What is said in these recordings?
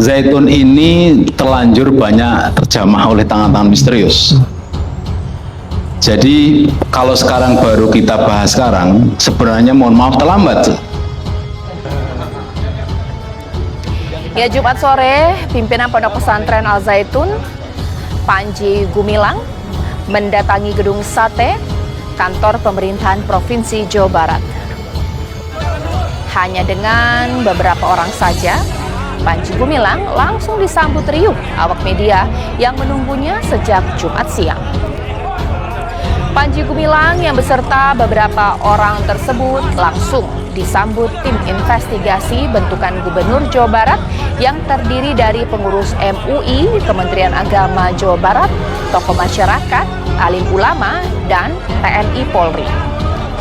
Zaitun ini terlanjur banyak terjamah oleh tangan-tangan misterius. Jadi kalau sekarang baru kita bahas sekarang, sebenarnya mohon maaf terlambat. Ya, Jumat sore, pimpinan Pondok Pesantren Al Zaitun, Panji Gumilang, mendatangi Gedung Sate, kantor pemerintahan Provinsi Jawa Barat. Hanya dengan beberapa orang saja, Panji Gumilang langsung disambut riuh awak media yang menunggunya sejak Jumat siang. Panji Gumilang yang beserta beberapa orang tersebut langsung disambut tim investigasi bentukan Gubernur Jawa Barat yang terdiri dari pengurus MUI, Kementerian Agama Jawa Barat, tokoh masyarakat, alim ulama, dan TNI Polri.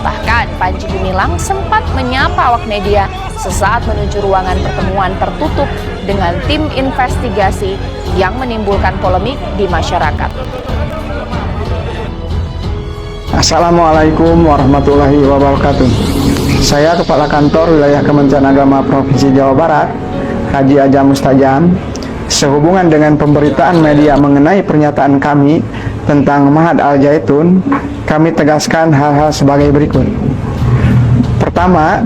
Bahkan Panji Gumilang sempat menyapa awak media sesaat menuju ruangan pertemuan tertutup dengan tim investigasi yang menimbulkan polemik di masyarakat. Assalamualaikum warahmatullahi wabarakatuh. Saya Kepala Kantor Wilayah Kementerian Agama Provinsi Jawa Barat, Haji Aja Mustajam. Sehubungan dengan pemberitaan media mengenai pernyataan kami tentang Ma'had Al Zaitun, kami tegaskan hal-hal sebagai berikut. Pertama,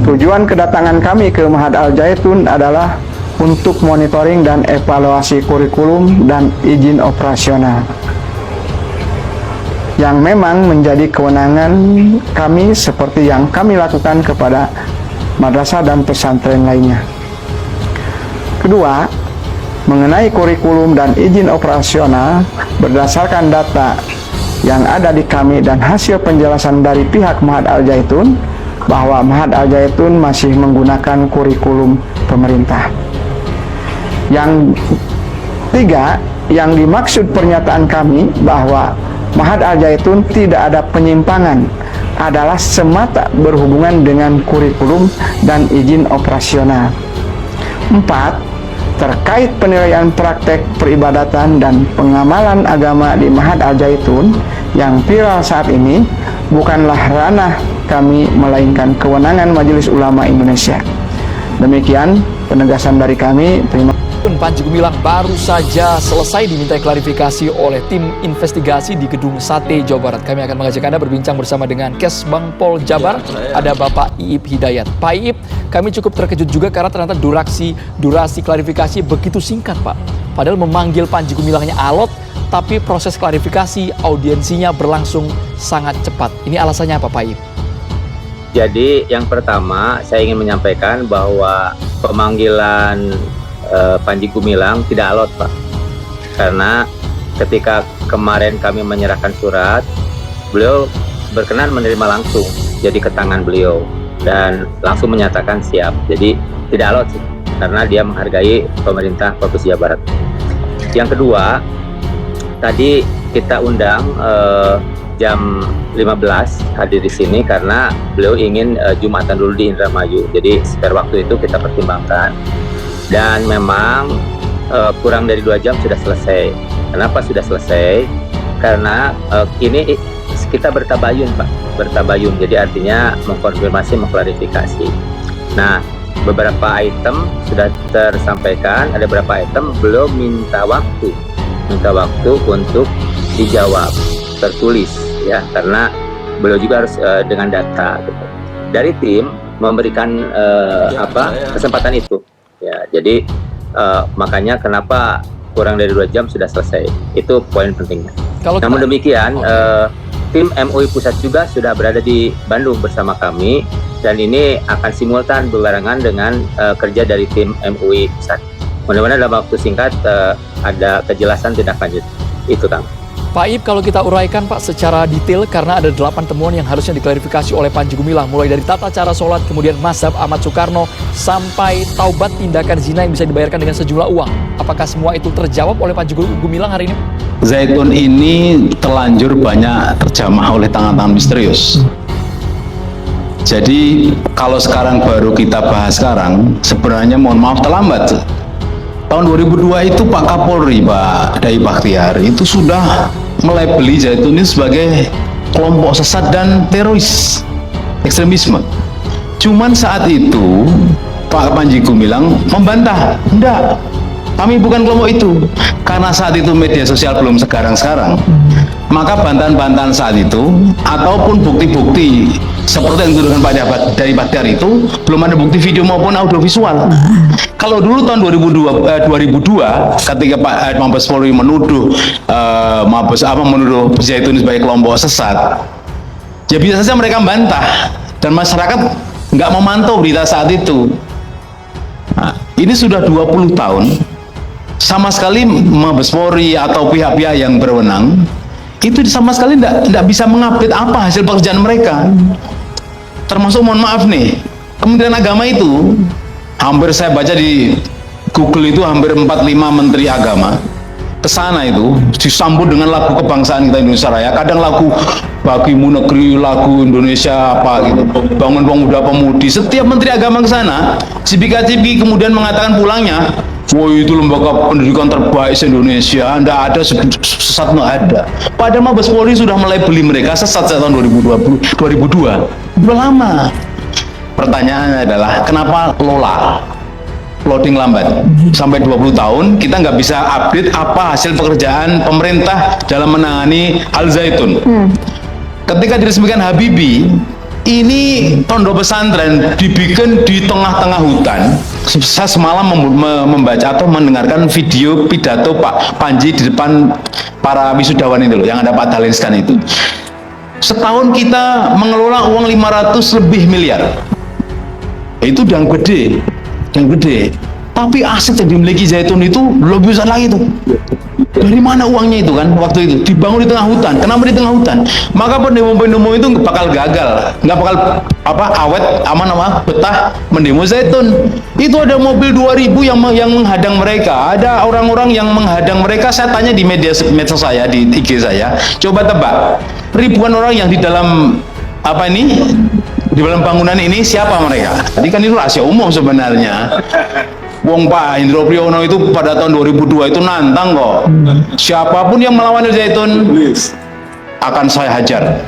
tujuan kedatangan kami ke Ma'had Al Zaitun adalah untuk monitoring dan evaluasi kurikulum dan izin operasional yang memang menjadi kewenangan kami seperti yang kami lakukan kepada madrasah dan pesantren lainnya. Kedua, mengenai kurikulum dan izin operasional berdasarkan data yang ada di kami dan hasil penjelasan dari pihak Ma'had Al Zaitun bahwa Ma'had Al Zaitun masih menggunakan kurikulum pemerintah. Yang tiga, yang dimaksud pernyataan kami bahwa Ma'had Al Zaitun tidak ada penyimpangan adalah semata berhubungan dengan kurikulum dan izin operasional. 4. Terkait penilaian praktek peribadatan dan pengamalan agama di Ma'had Al Zaitun yang viral saat ini bukanlah ranah kami melainkan kewenangan Majelis Ulama Indonesia. Demikian penegasan dari kami. Terima kasih. Panji Gumilang baru saja selesai dimintai klarifikasi oleh tim investigasi di Gedung Sate, Jawa Barat. Kami akan mengajak Anda berbincang bersama dengan Kesbang Pol Jabar, ada Bapak Iip Hidayat. Pak Iip, kami cukup terkejut juga karena ternyata durasi klarifikasi begitu singkat, Pak. Padahal memanggil Panji Gumilangnya alot, tapi proses klarifikasi audiensinya berlangsung sangat cepat. Ini alasannya apa, Pak Iip? Jadi yang pertama saya ingin menyampaikan bahwa pemanggilan Panji Gumilang tidak alot, Pak, karena ketika kemarin kami menyerahkan surat, beliau berkenan menerima langsung jadi ke tangan beliau dan langsung menyatakan siap. Jadi tidak alot sih, karena dia menghargai pemerintah Provinsi Jawa Barat. Yang kedua, tadi kita undang jam 15 hadir di sini karena beliau ingin Jumatan dulu di Indramayu. Jadi spare waktu itu kita pertimbangkan. Dan memang kurang dari 2 jam sudah selesai. Kenapa sudah selesai? Karena ini kita bertabayun, Pak, bertabayun. Jadi artinya mengkonfirmasi, mengklarifikasi. Nah, beberapa item sudah tersampaikan, ada beberapa item belum minta waktu untuk dijawab tertulis, ya, karena beliau juga harus dengan data. Gitu. Dari tim memberikan kesempatan itu. Ya, jadi makanya kenapa kurang dari 2 jam sudah selesai. Itu poin pentingnya. Namun demikian, tim MUI Pusat juga sudah berada di Bandung bersama kami dan ini akan simultan berbarengan dengan kerja dari tim MUI Pusat. Mudah-mudahan dalam waktu singkat ada kejelasan tindak lanjut. Itu, Kang. Pak Iip, kalau kita uraikan, Pak, secara detail karena ada 8 temuan yang harusnya diklarifikasi oleh Panji Gumilang, mulai dari tata cara sholat, kemudian mazhab Ahmad Soekarno, sampai taubat tindakan zina yang bisa dibayarkan dengan sejumlah uang. Apakah semua itu terjawab oleh Panji Gumilang hari ini? Zaitun ini terlanjur banyak terjamah oleh tangan-tangan misterius. Jadi kalau sekarang baru kita bahas sekarang, sebenarnya mohon maaf terlambat. Tahun 2002 itu Pak Kapolri, Pak Dai Bakhtiar, itu sudah melabeli Zaitun ini sebagai kelompok sesat dan teroris ekstremisme. Cuman saat itu Pak Panji Gumilang membantah, enggak, kami bukan kelompok itu. Karena saat itu media sosial belum sekarang-sekarang, maka bantahan-bantahan saat itu ataupun bukti-bukti seperti yang dituduhkan dari Bahtiar itu belum ada bukti video maupun audiovisual. Kalau dulu tahun 2002 ketika Pak Mabes Polri menuduh menuduh Zaitun sebagai kelompok sesat, ya bisa saja mereka bantah dan masyarakat nggak memantau berita saat itu. Nah, ini sudah 20 tahun sama sekali Mabes Polri atau pihak-pihak yang berwenang itu sama sekali tidak bisa mengupdate apa hasil pekerjaan mereka. Termasuk, mohon maaf nih, Kementerian Agama itu hampir saya baca di Google itu hampir 45 menteri agama ke sana itu disambut dengan lagu kebangsaan kita Indonesia Raya, kadang lagu Bagimu Negeri, lagu Indonesia apa gitu, Bangun Pemuda Pemudi. Setiap menteri agama ke sana, cipika-cipiki kemudian mengatakan pulangnya, wah itu lembaga pendidikan terbaik se-Indonesia, nggak ada sesat, nggak ada. Padahal Mabes Polri sudah mulai beli mereka sesat sejak tahun 2002. Udah lama. Pertanyaannya adalah kenapa loading lambat sampai 20 tahun kita nggak bisa update apa hasil pekerjaan pemerintah dalam menangani Al Zaitun. Ketika diresmikan Habibie, ini pondok pesantren dibikin di tengah-tengah hutan. Saya semalam membaca atau mendengarkan video pidato Pak Panji di depan para wisudawan itu loh, yang ada Pak Dahlan itu. Setahun kita mengelola uang 500 lebih miliar. Itu yang gede. Tapi aset yang dimiliki Zaitun itu lebih besar lagi tuh. Dari mana uangnya itu kan waktu itu? Dibangun di tengah hutan. Kenapa di tengah hutan? Maka pendemo-pendemo itu bakal gagal, nggak bakal awet, betah mendemo Zaitun. Itu ada mobil 2000 yang menghadang mereka. Ada orang-orang yang menghadang mereka. Saya tanya di medsos saya, di IG saya, coba tebak, ribuan orang yang di dalam di dalam bangunan ini siapa mereka? Jadi kan itu rahasia umum sebenarnya. Wong Pak Hendro Priyono itu pada tahun 2002 itu nantang kok, siapapun yang melawan Zaitun akan saya hajar.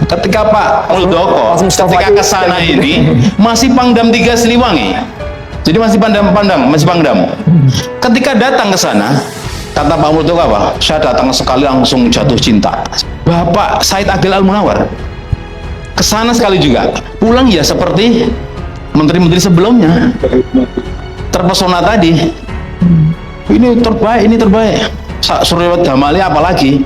Ketika Pak Muldoko ketika ke sana ini masih Pangdam 3 Siliwangi, jadi masih Pangdam. Ketika datang ke sana, kata Pak Muldoko apa? Saya datang sekali langsung jatuh cinta. Bapak Said Agil Al-Munawar ke sana sekali juga, pulang ya seperti menteri-menteri sebelumnya. Terpesona tadi, ini terbaik. Suryawat Damali apalagi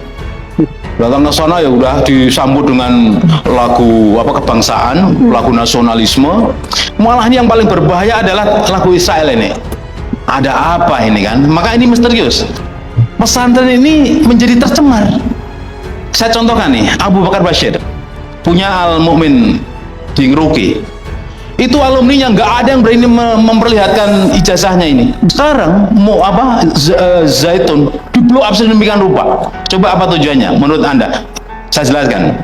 datang ke sana ya udah disambut dengan lagu kebangsaan, lagu nasionalisme. Malah ini yang paling berbahaya adalah lagu Israel ini. Ada apa ini kan? Maka ini misterius. Pesantren ini menjadi tercemar. Saya contohkan nih, Abu Bakar Bashir punya Al Mu'min di Ngeruki. Itu alumni yang nggak ada yang berani memperlihatkan ijazahnya ini. Sekarang mau Zaitun di blow up sedemikian rupa. Coba apa tujuannya menurut Anda? Saya jelaskan.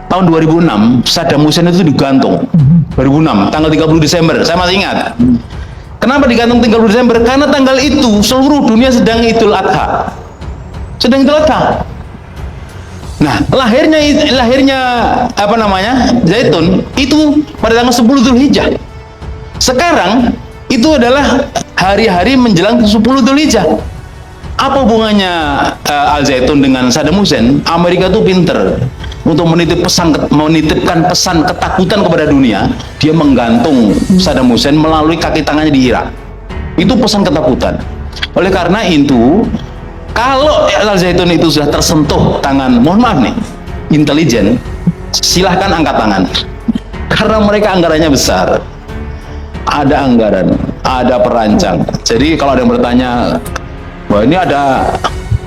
Tahun 2006 Saddam Hussein itu digantung. 2006 tanggal 30 Desember, saya masih ingat. Kenapa digantung 30 Desember? Karena tanggal itu seluruh dunia sedang Idul Adha. Nah, lahirnya Zaitun itu pada tanggal 10 Dzulhijjah. Sekarang itu adalah hari-hari menjelang 10 Dzulhijjah. Apa hubungannya Al Zaitun dengan Saddam Hussein? Amerika itu pinter untuk menitipkan pesan ketakutan kepada dunia. Dia menggantung Saddam Hussein melalui kaki tangannya di Irak. Itu pesan ketakutan. Oleh karena itu, kalau Al Zaitun itu sudah tersentuh tangan, mohon maaf nih, intelijen, silahkan angkat tangan. Karena mereka anggarannya besar. Ada anggaran, ada perancang. Jadi kalau ada yang bertanya, wah ini ada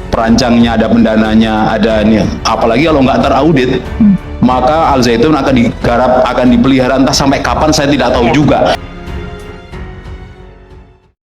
perancangnya, ada pendananya, ada ini. Apalagi kalau nggak teraudit, maka Al Zaitun akan digarap, akan dipelihara entah sampai kapan saya tidak tahu juga.